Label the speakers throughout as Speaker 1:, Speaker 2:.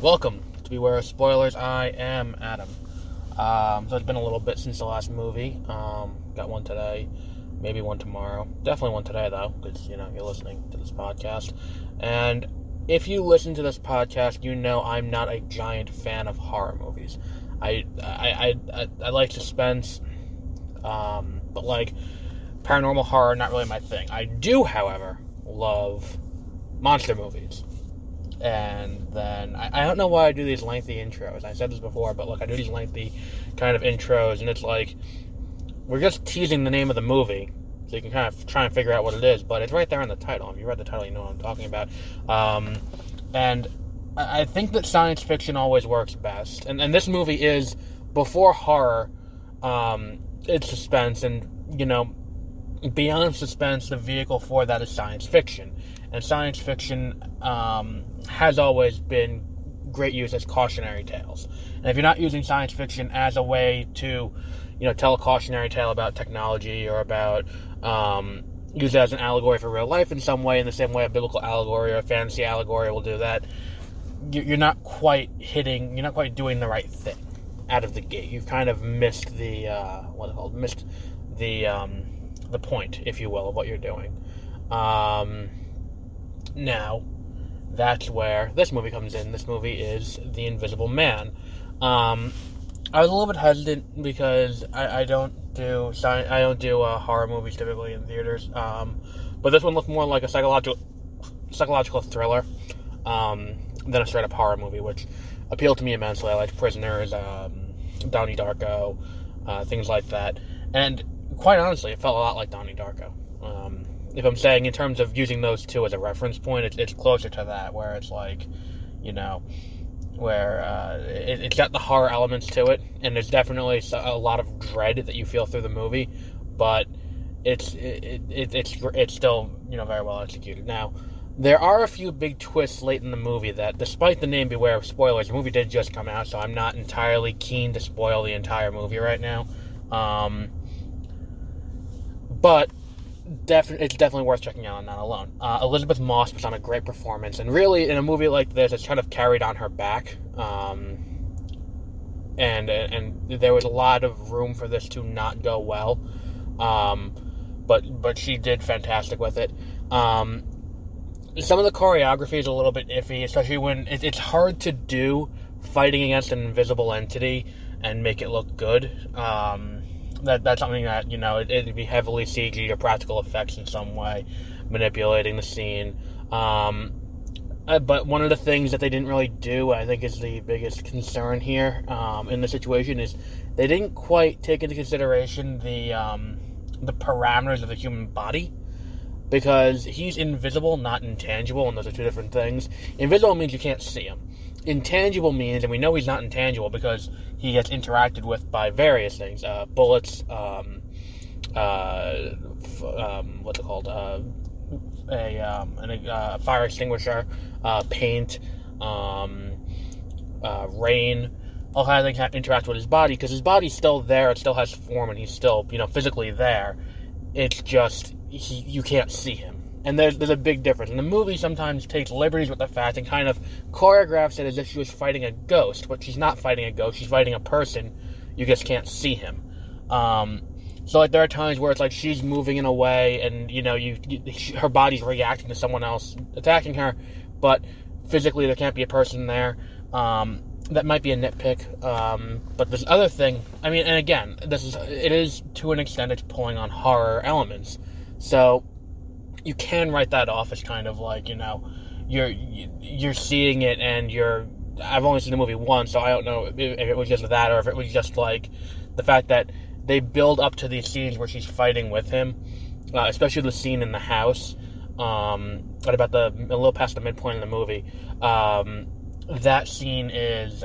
Speaker 1: Welcome to Beware of Spoilers. I am Adam. So it's been a little bit since the last movie. Got one today, maybe one tomorrow. Definitely one today, though, because, you're listening to this podcast. And if you listen to this podcast, you know I'm not a giant fan of horror movies. I like suspense, but, paranormal horror, not really my thing. I do, however, love monster movies. And then, I don't know why I do these lengthy intros. I said this before, but I do these lengthy kind of intros, and it's like, we're just teasing the name of the movie, so you can kind of try and figure out what it is, but it's right there in the title. If you read the title, you know what I'm talking about. And I think that science fiction always works best. And this movie is, before horror, it's suspense, and, beyond suspense, the vehicle for that is science fiction. And science fiction has always been great use as cautionary tales. And if you're not using science fiction as a way to, tell a cautionary tale about technology or about use it as an allegory for real life in some way, in the same way a biblical allegory or a fantasy allegory will do that, you're not quite doing the right thing out of the gate. You've kind of missed the the point, if you will, of what you're doing. Now, that's where this movie comes in. This movie is The Invisible Man. I was a little bit hesitant because I don't do horror movies typically in theaters. But this one looked more like a psychological thriller than a straight up horror movie, which appealed to me immensely. I liked Prisoners, Donnie Darko, things like that. And quite honestly, it felt a lot like Donnie Darko. If I'm saying in terms of using those two as a reference point, it's closer to that, where it's like, where it's got the horror elements to it, and there's definitely a lot of dread that you feel through the movie, but it's still, very well executed. Now, there are a few big twists late in the movie that, despite the name Beware of Spoilers, the movie did just come out, so I'm not entirely keen to spoil the entire movie right now. But it's definitely worth checking out on that alone. Elizabeth Moss was on a great performance, and really, in a movie like this, it's kind of carried on her back. And there was a lot of room for this to not go well. But she did fantastic with it. Some of the choreography is a little bit iffy, especially when it's hard to do fighting against an invisible entity and make it look good. That's something that, it'd be heavily CG or practical effects in some way, manipulating the scene. But one of the things that they didn't really do, I think is the biggest concern here in the situation, is they didn't quite take into consideration the parameters of the human body, because he's invisible, not intangible, and those are two different things. Invisible means you can't see him. Intangible means, and we know he's not intangible because he gets interacted with by various things, bullets, what's it called, a fire extinguisher, paint, rain, all kinds of things have to interact with his body, because his body's still there, it still has form, and he's still, physically there. It's just, you can't see him. And there's a big difference. And the movie sometimes takes liberties with the fact and kind of choreographs it as if she was fighting a ghost, but she's not fighting a ghost, she's fighting a person, you just can't see him. So there are times where it's like she's moving in a way, and her body's reacting to someone else attacking her, but physically there can't be a person there. That might be a nitpick, but this other thing, and again, it is to an extent, it's pulling on horror elements, so you can write that off as kind of like, you're seeing it, and I've only seen the movie once, so I don't know if it was just that, or if it was just like the fact that they build up to these scenes where she's fighting with him, especially the scene in the house, at about a little past the midpoint of the movie. That scene is,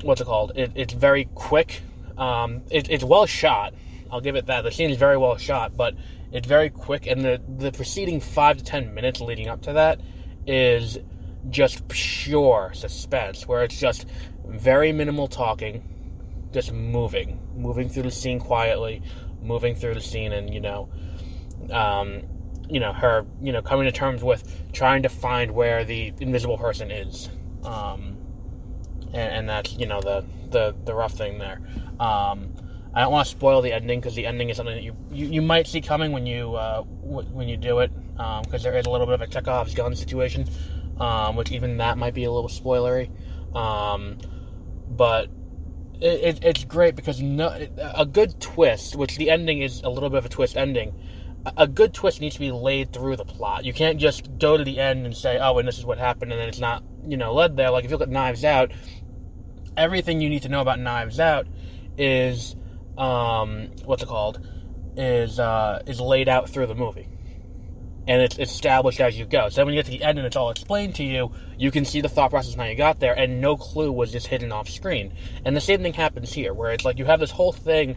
Speaker 1: what's it called? It's very quick. It's well shot. I'll give it that. The scene is very well shot, but it's very quick, and the preceding 5 to 10 minutes leading up to that is just pure suspense, where it's just very minimal talking, just moving through the scene quietly, moving through the scene, and her, coming to terms with trying to find where the invisible person is. And that's, the rough thing there. I don't want to spoil the ending, because the ending is something that you might see coming when you do it, because there is a little bit of a Chekhov's gun situation, which even that might be a little spoilery. But it's great, because a good twist, which the ending is a little bit of a twist ending, a good twist needs to be laid through the plot. You can't just go to the end and say, oh, and this is what happened, and then it's not, led there. Like, if you look at Knives Out, everything you need to know about Knives Out is, is laid out through the movie. And it's established as you go. So when you get to the end and it's all explained to you, you can see the thought process and how you got there, and no clue was just hidden off screen. And the same thing happens here, where it's like you have this whole thing,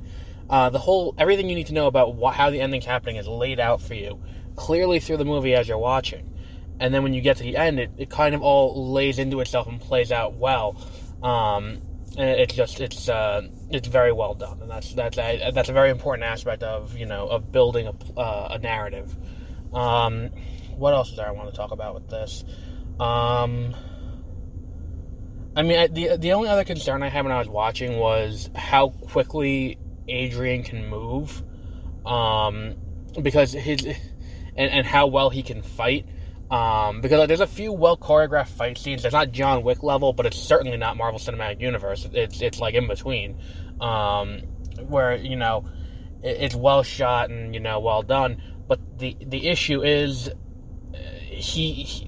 Speaker 1: everything you need to know about how the ending's happening is laid out for you, clearly through the movie as you're watching. And then when you get to the end, it kind of all lays into itself and plays out well. And it's very well done. And that's a very important aspect of building a narrative. What else is there I want to talk about with this? The only other concern I had when I was watching was how quickly Adrian can move, because and how well he can fight, because there's a few well choreographed fight scenes. It's not John Wick level, but it's certainly not Marvel Cinematic Universe. It's like in between, where it's well shot and well done. But the issue is,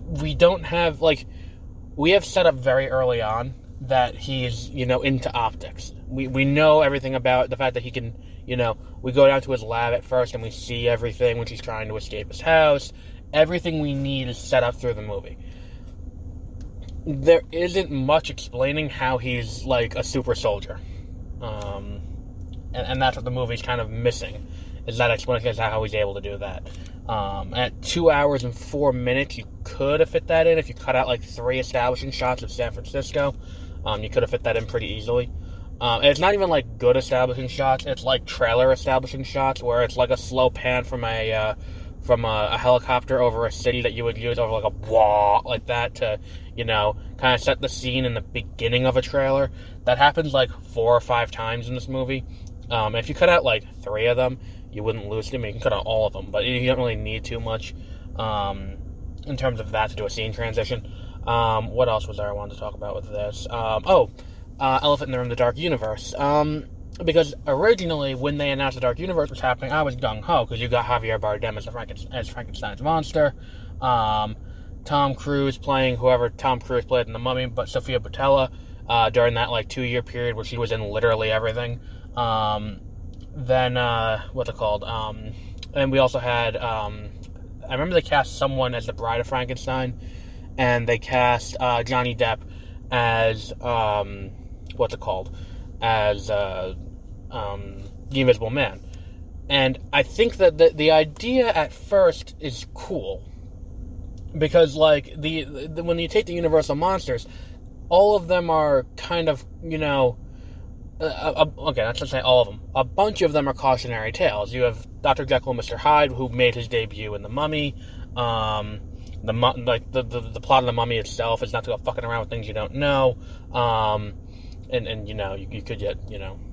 Speaker 1: we don't have, we have set up very early on that he's, into optics. We know everything about the fact that he can, we go down to his lab at first and we see everything when he's trying to escape his house. Everything we need is set up through the movie. There isn't much explaining how he's, a super soldier. And that's what the movie's kind of missing. Is that explanation as to how he's able to do that. At 2 hours and 4 minutes, you could have fit that in if you cut out 3 establishing shots of San Francisco. You could have fit that in pretty easily. And it's not even good establishing shots. It's trailer establishing shots, where it's a slow pan from a helicopter over a city that you would use over a wall like that to kind of set the scene in the beginning of a trailer. That happens 4 or 5 times in this movie. If you cut out 3 of them, you wouldn't lose them. You can cut out all of them, but you don't really need too much in terms of that to do a scene transition. What else was there I wanted to talk about with this? Elephant in the Room, the Dark Universe. Because originally, when they announced the Dark Universe was happening, I was gung-ho, because you got Javier Bardem as Frankenstein's monster, Tom Cruise playing whoever Tom Cruise played in The Mummy, but Sofia Boutella during that 2-year period where she was in literally everything. Then, and we also had, I remember they cast someone as the Bride of Frankenstein, and they cast Johnny Depp as, as the Invisible Man. And I think that the idea at first is cool, because, when you take the Universal monsters, all of them are kind of, okay, let's just say all of them. A bunch of them are cautionary tales. You have Dr. Jekyll and Mr. Hyde, who made his debut in The Mummy. The plot of The Mummy itself is not to go fucking around with things you don't know. You could get,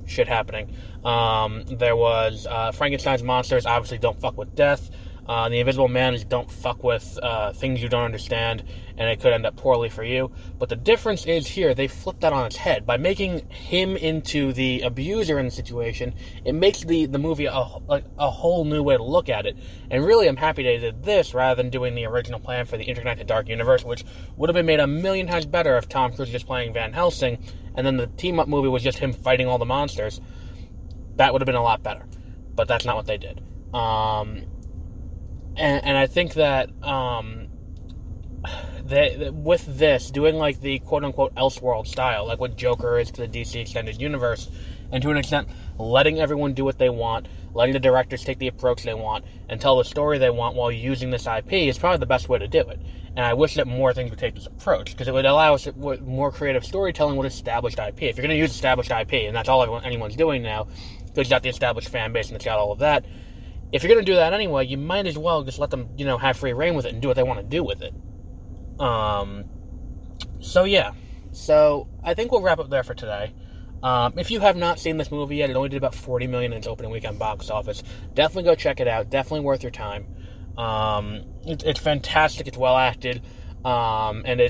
Speaker 1: shit happening. There was Frankenstein's monsters obviously don't fuck with death. The Invisible Man is don't fuck with things you don't understand, and it could end up poorly for you. But the difference is here, they flipped that on its head. By making him into the abuser in the situation, it makes the movie a whole new way to look at it. And really, I'm happy they did this rather than doing the original plan for the Interconnected Dark Universe, which would have been made a million times better if Tom Cruise was just playing Van Helsing, and then the team-up movie was just him fighting all the monsters. That would have been a lot better. But that's not what they did. And I think that with this, doing the quote-unquote Elseworld style, like what Joker is to the DC Extended Universe, and to an extent, letting everyone do what they want, letting the directors take the approach they want, and tell the story they want while using this IP is probably the best way to do it. And I wish that more things would take this approach, because it would allow us more creative storytelling with established IP. If you're going to use established IP, and that's all anyone's doing now, because you got the established fan base and it's got all of that, if you're going to do that anyway, you might as well just let them, have free reign with it and do what they want to do with it. So yeah. So I think we'll wrap up there for today. If you have not seen this movie yet, it only did about $40 million in its opening weekend box office. Definitely go check it out. Definitely worth your time. It's fantastic. It's well acted, and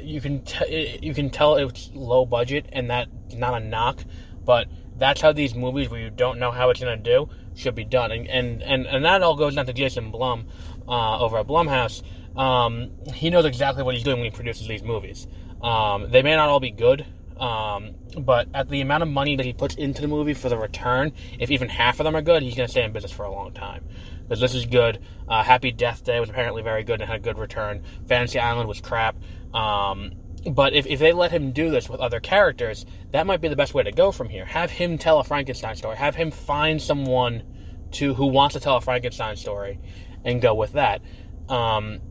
Speaker 1: you can tell it's low budget, and that's not a knock. But that's how these movies, where you don't know how it's gonna do, should be done. And that all goes down to Jason Blum over at Blumhouse. He knows exactly what he's doing when he produces these movies. They may not all be good. But at the amount of money that he puts into the movie for the return, if even half of them are good, he's going to stay in business for a long time. Because this is good. Happy Death Day was apparently very good and had a good return. Fantasy Island was crap. But if they let him do this with other characters, that might be the best way to go from here. Have him tell a Frankenstein story. Have him find someone who wants to tell a Frankenstein story and go with that. And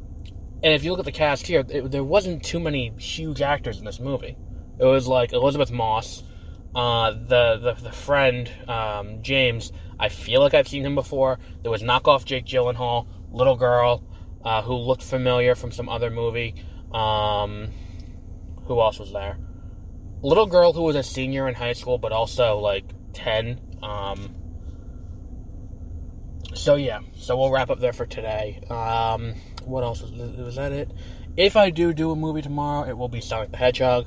Speaker 1: if you look at the cast here, there wasn't too many huge actors in this movie. It was like Elizabeth Moss, the friend, James. I feel like I've seen him before. There was knockoff Jake Gyllenhaal, little girl, who looked familiar from some other movie. Who else was there? Little girl who was a senior in high school, but also like 10. So yeah, so we'll wrap up there for today. What else was that it? If I do a movie tomorrow, it will be Sonic the Hedgehog.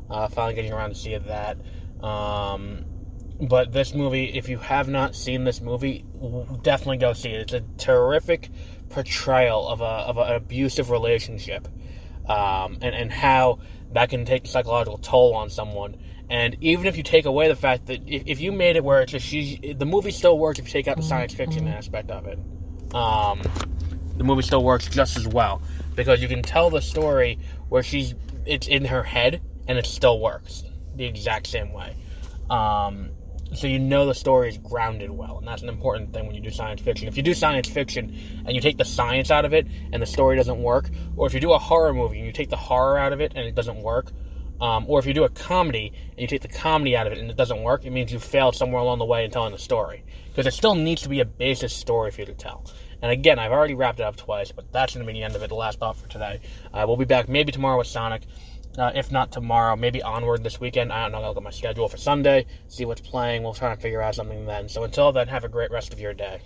Speaker 1: Finally getting around to see that. But this movie, if you have not seen this movie, definitely go see it. It's a terrific portrayal of an abusive relationship, and how that can take a psychological toll on someone. And even if you take away the fact that if you made it where it's just the movie still works if you take out the science fiction aspect of it. The movie still works just as well, because you can tell the story where it's in her head, and it still works the exact same way. So the story is grounded well, and that's an important thing when you do science fiction. If you do science fiction and you take the science out of it and the story doesn't work, or if you do a horror movie and you take the horror out of it and it doesn't work, or if you do a comedy and you take the comedy out of it and it doesn't work, it means you failed somewhere along the way in telling the story. Because there still needs to be a basis story for you to tell. And again, I've already wrapped it up twice, but that's going to be the end of it, the last thought for today. We'll be back maybe tomorrow with Sonic. If not tomorrow, maybe Onward this weekend. I don't know. I'll look at my schedule for Sunday, see what's playing. We'll try and figure out something then. So until then, have a great rest of your day.